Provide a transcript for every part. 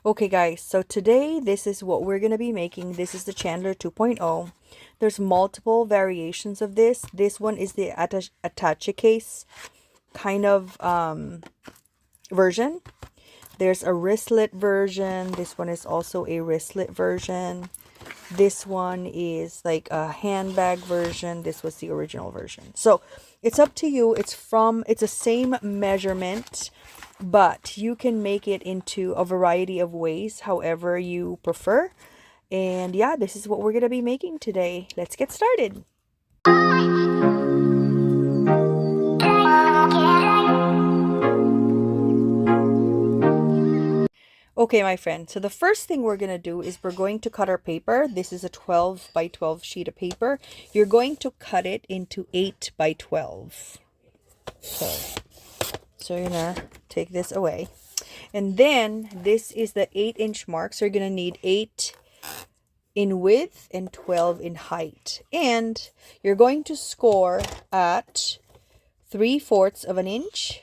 Okay guys, so today this is what we're going to be making. This is the Chandler 2.0. There's multiple variations of this. This one is the attache case kind of version. There's a wristlet version. This one is also a wristlet version. This one is like a handbag version. This was the original version. So it's up to you. It's the same measurement, but you can make it into a variety of ways, however you prefer. And yeah, this is what we're going to be making today. Let's get started. Okay, my friend, so the first thing we're going to do is we're going to cut our paper. This is a 12 by 12 sheet of paper. You're going to cut it into 8 by 12. Okay. So you're going to take this away. And then this is the 8-inch mark. So you're going to need 8 in width and 12 in height. And you're going to score at 3/4 of an inch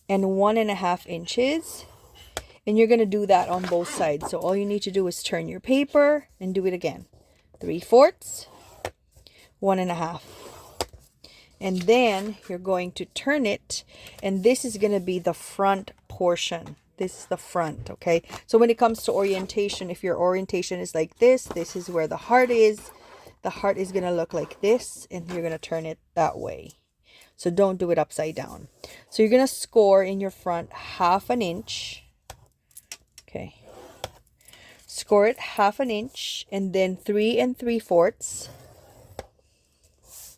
and 1.5 inches. And you're going to do that on both sides. So all you need to do is turn your paper and do it again. 3/4, 1.5. And then you're going to turn it. And this is going to be the front portion. This is the front, okay? So when it comes to orientation, if your orientation is like this, this is where the heart is. The heart is going to look like this. And you're going to turn it that way. So don't do it upside down. So you're going to score in your front 1/2 inch. Okay. Score it 1/2 inch, and then 3 3/4,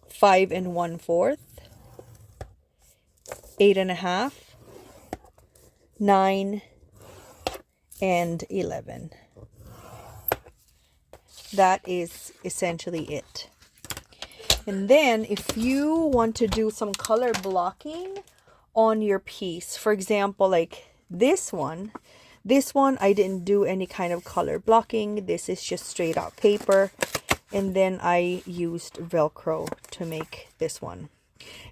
5 1/4, 8.5, 9, and 11. That is essentially it. And then if you want to do some color blocking on your piece, for example, like this one I didn't do any kind of color blocking. This is just straight out paper. And then I used Velcro to make this one.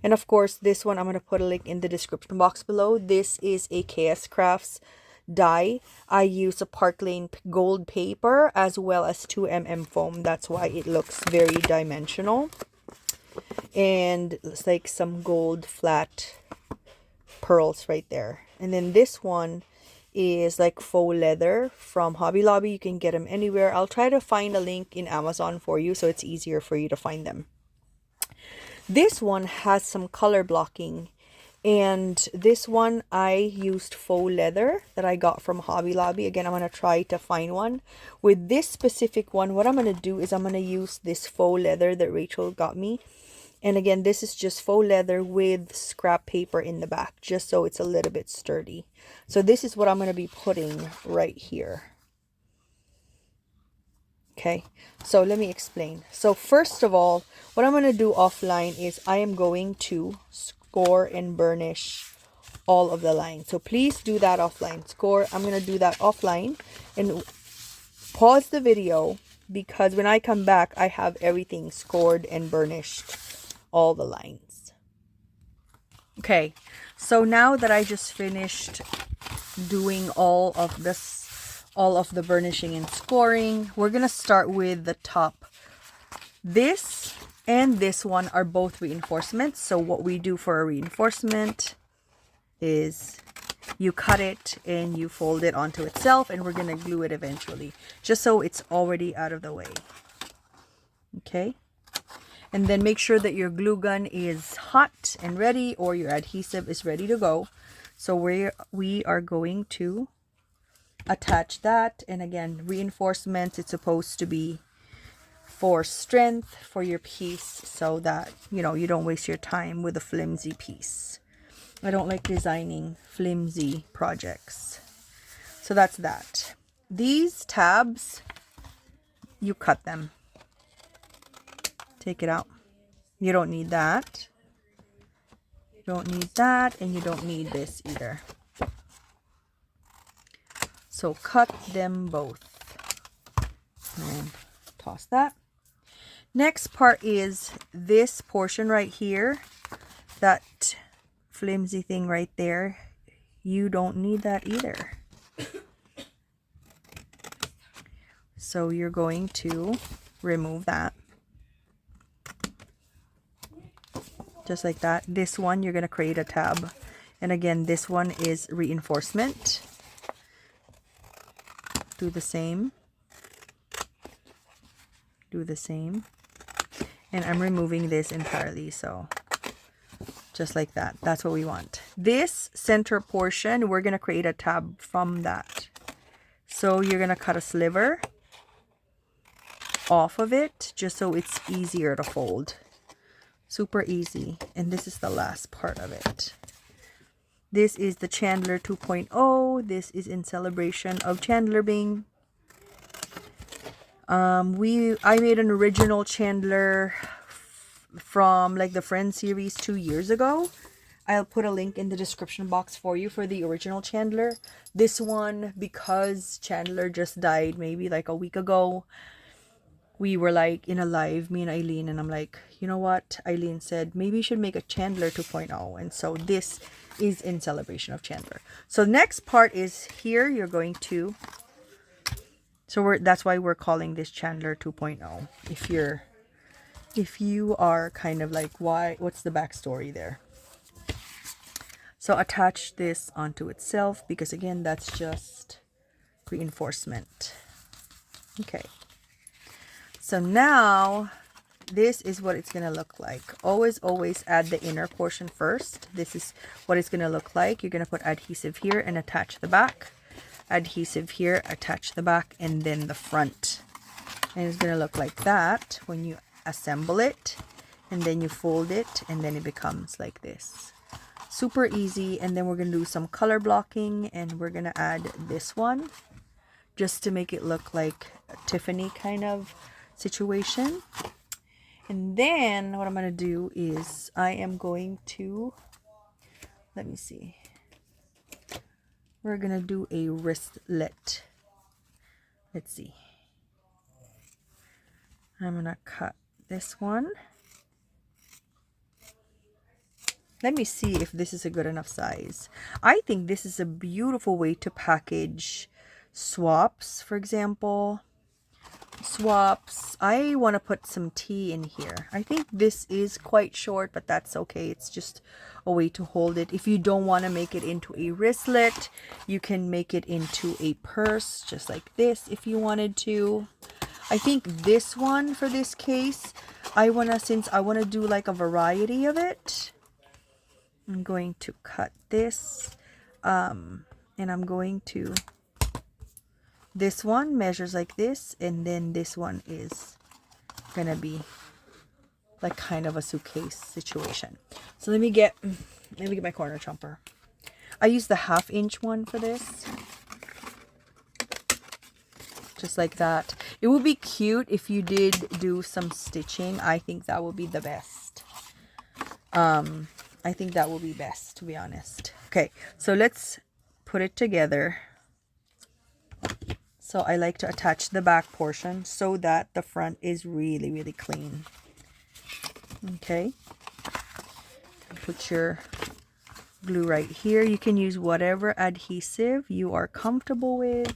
And of course, this one, I'm going to put a link in the description box below. This is a KS Crafts die. I use a Park Lane gold paper as well as 2mm foam. That's why it looks very dimensional. And it's like some gold flat pearls right there. And then this one is like faux leather from Hobby Lobby. You can get them anywhere. I'll try to find a link in Amazon for you so it's easier for you to find them. This one has some color blocking, and this one I used faux leather that I got from Hobby Lobby. Again, I'm going to try to find one. With this specific one, what I'm going to do is I'm going to use this faux leather that Rachel got me. And again, this is just faux leather with scrap paper in the back, just so it's a little bit sturdy. So this is what I'm going to be putting right here. Okay, so let me explain. So first of all, what I'm going to do offline is I am going to score and burnish all of the lines. So please do that offline. I'm going to do that offline and pause the video, because when I come back, I have everything scored and burnished, all the lines. Okay, so now that I just finished doing all of the burnishing and scoring, we're gonna start with the top. This and this one are both reinforcements. So what we do for a reinforcement is you cut it and you fold it onto itself, and we're gonna glue it eventually, just so it's already out of the way. Okay. And then make sure that your glue gun is hot and ready, or your adhesive is ready to go. So we are going to attach that. And again, reinforcements, it's supposed to be for strength for your piece, so that, you know, you don't waste your time with a flimsy piece. I don't like designing flimsy projects. So that's that. These tabs, you cut them. Take it out. You don't need that. You don't need that, and you don't need this either. So cut them both. And toss that. Next part is this portion right here. That flimsy thing right there. You don't need that either. So you're going to remove that. Just like that. This one, you're going to create a tab. And again, this one is reinforcement. Do the same. Do the same. And I'm removing this entirely, so just like that. That's what we want. This center portion, we're going to create a tab from that. So you're going to cut a sliver off of it just so it's easier to fold. Super easy. And this is the last part of it. This is the Chandler 2.0. This is in celebration of Chandler being. I made an original Chandler from like the Friends series 2 years ago. I'll put a link in the description box for you for the original Chandler. This one, because Chandler just died maybe like a week ago, we were like in a live, me and Eileen, and I'm like, you know what? Eileen said, maybe you should make a Chandler 2.0. And so this is in celebration of Chandler. So the next part is here. You're going to, that's why we're calling this Chandler 2.0. If you are kind of like, what's the backstory there? So attach this onto itself, because again, that's just reinforcement. Okay. So now this is what it's going to look like. Always add the inner portion first. This is what it's going to look like. You're going to put adhesive here and attach the back. Adhesive here, attach the back, and then the front. And it's going to look like that when you assemble it. And then you fold it, and then it becomes like this. Super easy. And then we're going to do some color blocking, and we're going to add this one just to make it look like a Tiffany kind of situation. And then what I'm going to do is I am going to, let me see, we're going to do a wristlet. Let's see. I'm going to cut this one. Let me see if this is a good enough size. I think this is a beautiful way to package swaps, for example. Swaps. I want to put some tea in here. I think this is quite short, but that's okay. It's just a way to hold it. If you don't want to make it into a wristlet, you can make it into a purse, just like this if you wanted to. I think this one, for this case, since I want to do like a variety of it, I'm going to cut this, and I'm going to, this one measures like this, and then this one is gonna be like kind of a suitcase situation. So let me get my corner chomper. I use the 1/2 inch one for this, just like that. It would be cute if you did do some stitching. I think that would be the best. I think that will be best, to be honest. Okay, so let's put it together. So I like to attach the back portion so that the front is really, really clean. Okay. Put your glue right here. You can use whatever adhesive you are comfortable with.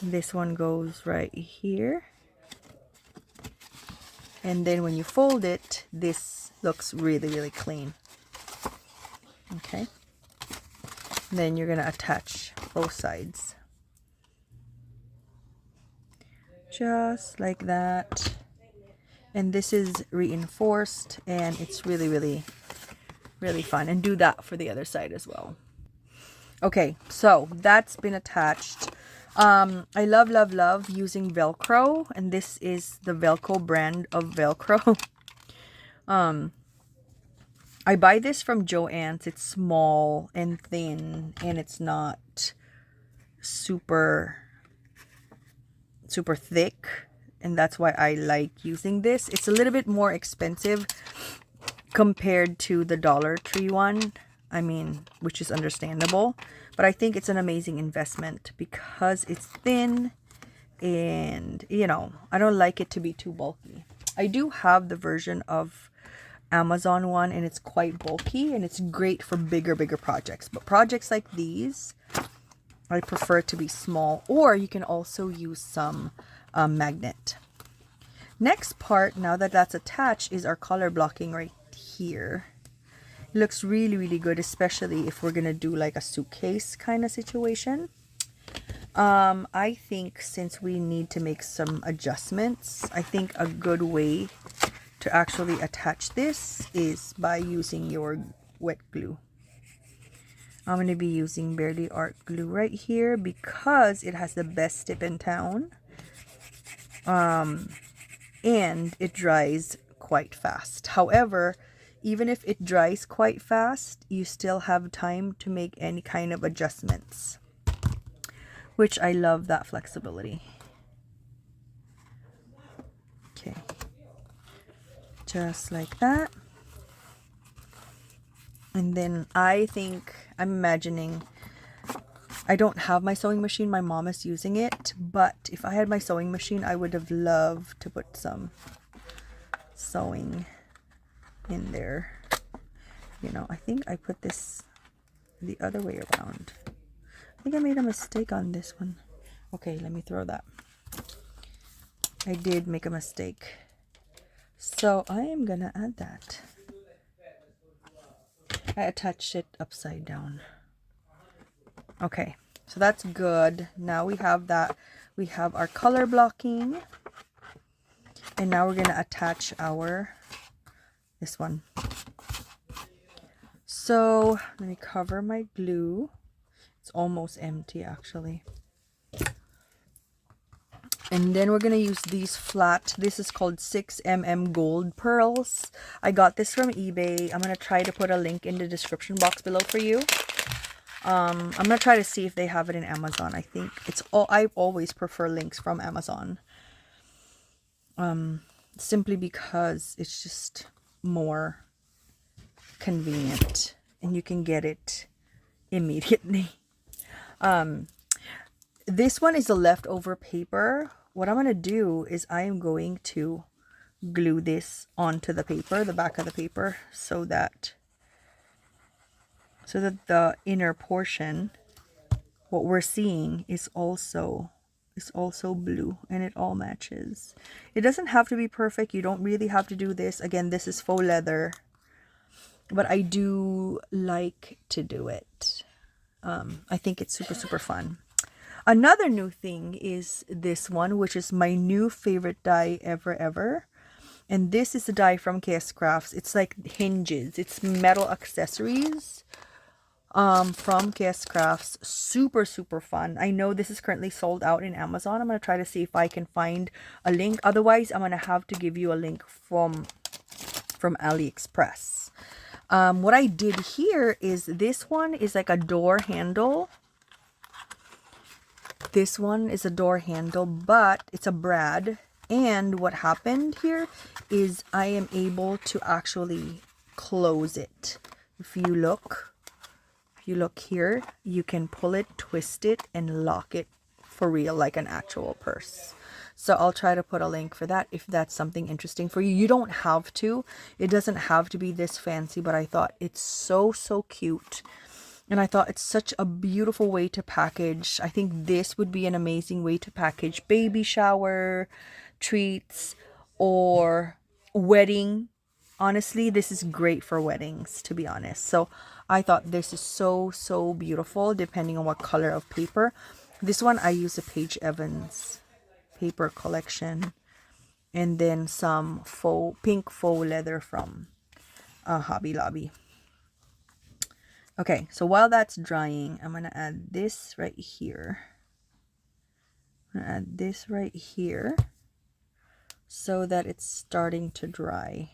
This one goes right here. And then when you fold it, this looks really, really clean. Okay. Then you're going to attach both sides. Just like that. And this is reinforced, and it's really, really, really fun. And do that for the other side as well. Okay, so that's been attached. I love using Velcro, and this is the Velcro brand of Velcro. I buy this from Joann's. It's small and thin, and it's not super thick, and that's why I like using this. It's a little bit more expensive compared to the Dollar Tree one, I mean, which is understandable, but I think it's an amazing investment because it's thin, and you know, I don't like it to be too bulky. I do have the version of Amazon one, and it's quite bulky, and it's great for bigger projects, but projects like these, I prefer it to be small, or you can also use some magnet. Next part, now that that's attached, is our color blocking right here. It looks really, really good, especially if we're gonna do like a suitcase kind of situation. I think since we need to make some adjustments, I think a good way to actually attach this is by using your wet glue. I'm going to be using Barely Art glue right here because it has the best tip in town. And it dries quite fast. However, even if it dries quite fast, you still have time to make any kind of adjustments, which I love that flexibility. Okay, just like that. And then I'm imagining, I don't have my sewing machine, my mom is using it, but if I had my sewing machine, I would have loved to put some sewing in there. You know, I think I put this the other way around. I think I made a mistake on this one. Okay, let me throw that. I did make a mistake. So I am gonna add that. I attached it upside down. Okay, so that's good. Now we have that. We have our color blocking. And now we're gonna attach this one. So let me cover my glue. It's almost empty actually. And then we're going to use these flat, this is called 6mm gold pearls. I got this from eBay. I'm going to try to put a link in the description box below for you. I'm going to try to see if they have it in Amazon. I think I always prefer links from Amazon. Simply because it's just more convenient and you can get it immediately. This one is a leftover paper. What I'm going to do is I am going to glue this onto the paper, the back of the paper, so that the inner portion, what we're seeing, is also blue and it all matches. It doesn't have to be perfect. You don't really have to do this. Again, this is faux leather, but I do like to do it. I think it's super, super fun. Another new thing is this one, which is my new favorite die ever. And this is a die from KS Crafts. It's like hinges. It's metal accessories from KS Crafts. Super, super fun. I know this is currently sold out in Amazon. I'm going to try to see if I can find a link. Otherwise, I'm going to have to give you a link from AliExpress. What I did here is this one is like a door handle. This one is a door handle, but it's a brad. And what happened here is I am able to actually close it. If you look here, you can pull it, twist it, and lock it for real like an actual purse. So I'll try to put a link for that if that's something interesting for you. You don't have to. It doesn't have to be this fancy, but I thought it's so, so cute. And I thought it's such a beautiful way to package. I think this would be an amazing way to package baby shower, treats, or wedding. Honestly, this is great for weddings, to be honest. So I thought this is so, so beautiful, depending on what color of paper. This one, I use a Paige Evans paper collection. And then some pink faux leather from Hobby Lobby. Okay, so while that's drying, I'm going to add this right here. I'm going to add this right here so that it's starting to dry.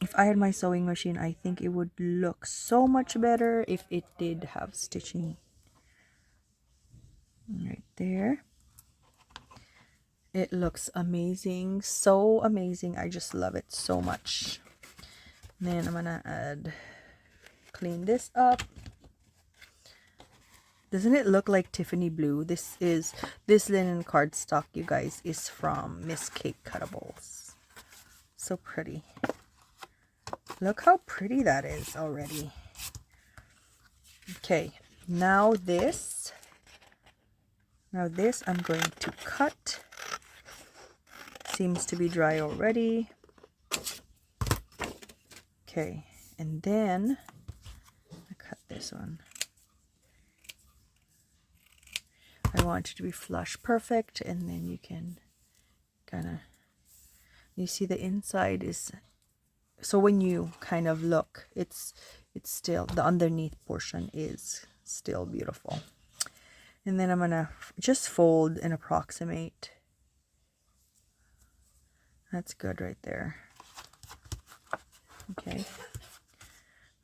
If I had my sewing machine, I think it would look so much better if it did have stitching. Right there. It looks amazing. So amazing. I just love it so much. And then I'm going to clean this up. Doesn't it look like Tiffany blue? This linen cardstock, you guys, is from MissKateCuttables. So pretty. Look how pretty that is already. Okay, Now this I'm going to cut. Seems to be dry already. Okay, and then I cut this one. I want it to be flush perfect, and then you can kind of, you see the inside is, so when you kind of look, it's still, the underneath portion is still beautiful. And then I'm gonna just fold and approximate. That's good right there. Okay.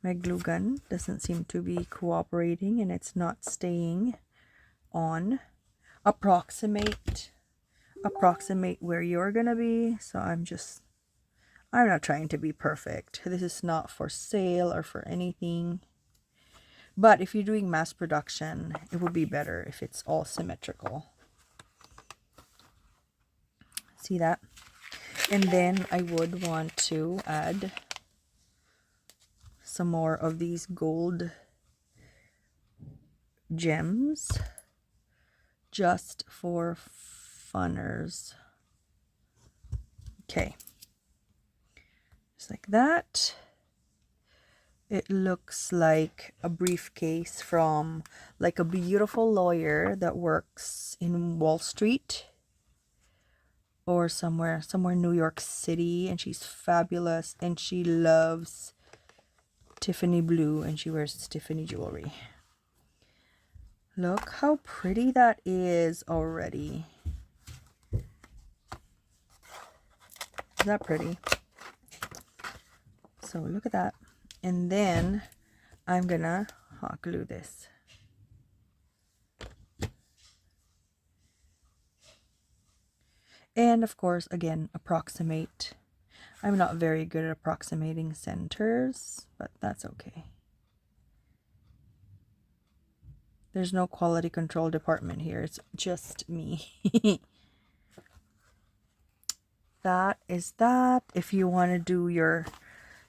My glue gun doesn't seem to be cooperating, and it's not staying on. Approximate where you're gonna be. So I'm not trying to be perfect. This is not for sale or for anything. But if you're doing mass production, it would be better if it's all symmetrical. See that? And then I would want to add some more of these gold gems just for funners. Okay. Just like that. It looks like a briefcase from like a beautiful lawyer that works in Wall Street or somewhere in New York City, and she's fabulous and she loves Tiffany blue and she wears Tiffany jewelry. Look how pretty that is already. Is that pretty? So look at that. And then I'm gonna hot glue this. And of course, again, approximate. I'm not very good at approximating centers, but that's okay. There's no quality control department here. It's just me. That is that. If you want to do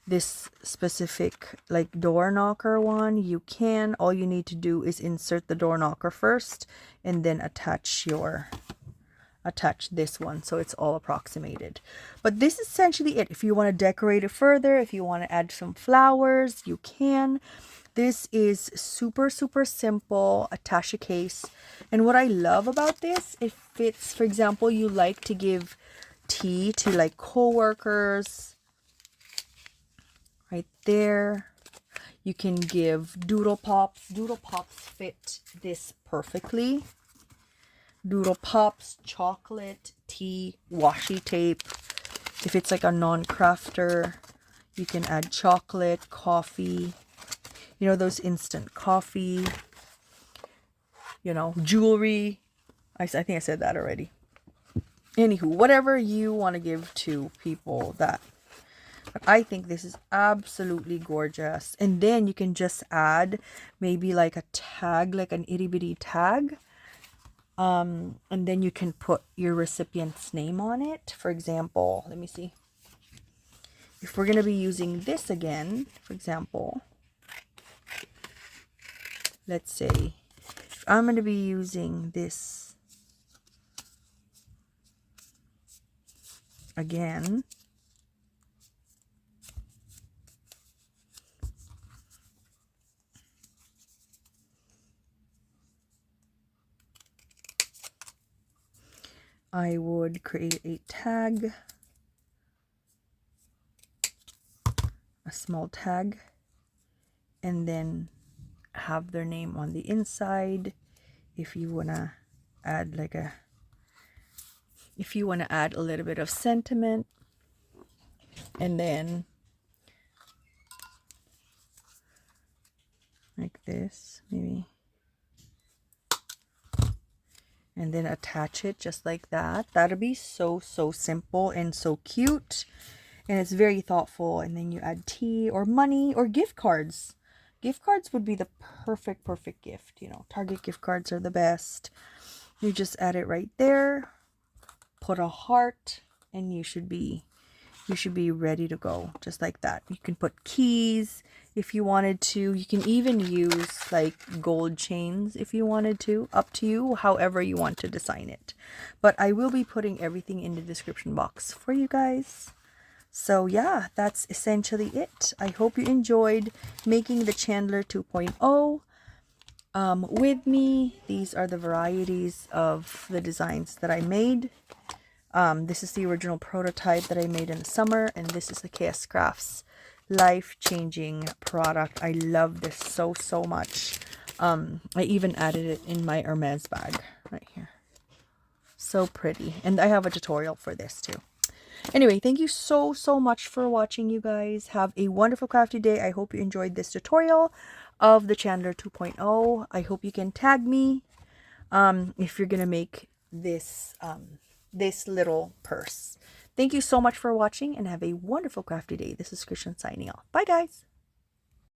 this specific like door knocker one, you can. All you need to do is insert the door knocker first and then attach this one so it's all approximated. But this is essentially it. If you want to decorate it further, if you want to add some flowers, you can. This is super simple attaché case. And what I love about this, if it's, for example, you like to give tea to like co-workers, right there, you can give doodle pops. Doodle pops fit this perfectly. Doodle pops, chocolate, tea, washi tape. If it's like a non-crafter, you can add chocolate, coffee, you know, those instant coffee, you know, jewelry. I think I said that already. Anywho, whatever you want to give to people that. But I think this is absolutely gorgeous. And then you can just add maybe like a tag, like an itty bitty tag. And then you can put your recipient's name on it. For example, let me see. If we're going to be using this again, for example, let's say if I'm going to be using this again, I would create a tag, a small tag, and then have their name on the inside. If you want to add like if you want to add a little bit of sentiment, and then like this maybe, and then attach it just like that. That'll be so simple and so cute, and it's very thoughtful. And then you add tea or money or gift cards. Gift cards would be the perfect gift. You know, Target gift cards are the best. You just add it right there, put a heart, and you should be ready to go, just like that. You can put keys if you wanted to. You can even use like gold chains if you wanted to, up to you, however you want to design it. But I will be putting everything in the description box for you guys. So yeah, that's essentially it. I hope you enjoyed making the Chandler 2.0 with me. These are the varieties of the designs that I made. This is the original prototype that I made in the summer, and this is the KS Crafts life-changing product. I love this so much. I even added it in my Hermes bag right here. So pretty. And I have a tutorial for this too. Anyway, thank you so much for watching, you guys. Have a wonderful crafty day. I hope you enjoyed this tutorial of the Chandler 2.0. I hope you can tag me if you're gonna make this this little purse. Thank you so much for watching, and have a wonderful crafty day. This is Christian signing off. Bye, guys.